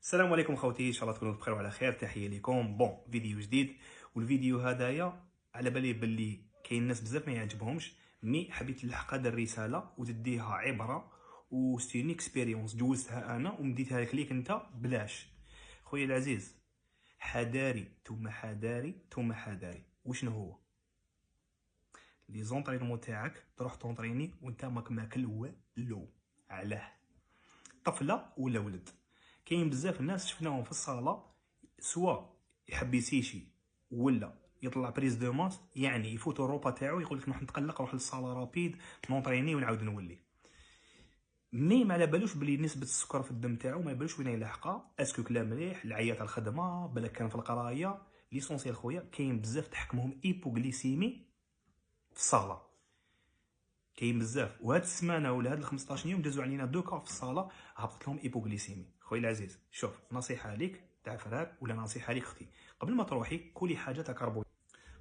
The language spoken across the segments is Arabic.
السلام عليكم خوتي، ان شاء الله تكونوا بخير وعلى خير. تحيه لكم. فيديو جديد، والفيديو هدايا على بالي باللي كاين ناس بزاف ما يعجبهمش، مي حبيت نلحق هذه الرساله وتديها عبره وستيني اكسبيريونس جوزتها انا ومديتها لك ليك انت بلاش. خويا العزيز، حذاري ثم حذاري ثم حذاري. وشنو هو؟ لي زونطرينمون تاعك تروح تونطريني وانت ماك ماكل والو. علاه؟ طفله ولا ولد؟ كاين بزاف الناس شفناهم في الصاله سوا يحب يسيشي ولا يطلع بريز دو ماس، يعني يفوت الروبا تاعو يقول لك نروح نتقلق نروح للصاله رابيد نونطريني ونعاود نولي. مي ما على بالوش بلي نسبه السكر في الدم تاعو ما يبالوش وين يلاحقها. اسكو كلا مليح العيا تاع الخدمه بلا كان في القرايه. ليسونسيال خويا كاين بزاف تحكمهم ايبوغليسيمي في الصاله، كاين بزاف. وهاد السمانه ولا هاد 15 يوم دازو علينا دوكا في الصاله هبطت لهم ايبوغليسيمي. خويا العزيز شوف، نصيحه ليك تاع فراك ولا نصيحه ليك اختي، قبل ما تروحي كولي حاجه تاع كربوهيدرات.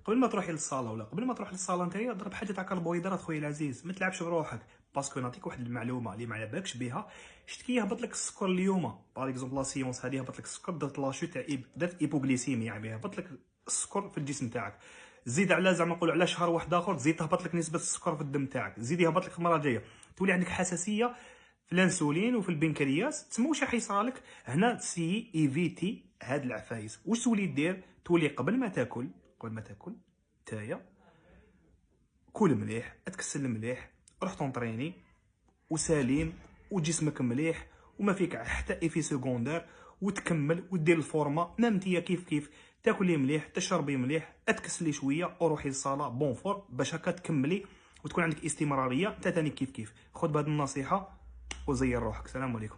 قبل ما تروحي للصاله ولا قبل ما تروح للصاله نتايا ضرب حاجه تاع كربوهيدرات. خويا العزيز ما تلعبش بروحك، باسكو نعطيك واحد المعلومه اللي ما على بالكش بها. شتكي يهبط لك السكر اليوم باغ اكزومبل لا سيونس هذه هبط لك السكر، درت لاشو تاع درت ايبوغليسيمي، يعني هبط لك السكر في الجسم تاعك. زيد على زعما نقولوا على شهر واحد اخر تزيد تهبط لك نسبه السكر في الدم تاعك، زيد يهبط لك المره الجايه تولي عندك حساسيه في الانسولين وفي البنكرياس. تسمى واش راح يصرالك هنا؟ سي ايفيتي هاد العفايس. واش تولي دير؟ تولي قبل ما تاكل نتايا كل مليح، اتكسل مليح، روح تونطريني وسليم وجسمك مليح وما فيك حتى ايفي سكوندير، وتكمل ودير الفورما مامتيه كيف تاكلي مليح تشربي مليح اتكسلي شويه وروحي للصاله بونفور باش هكا تكملي وتكون عندك استمراريه. انت تاني كيف خذ بهذه النصيحه وزير روحك. السلام عليكم.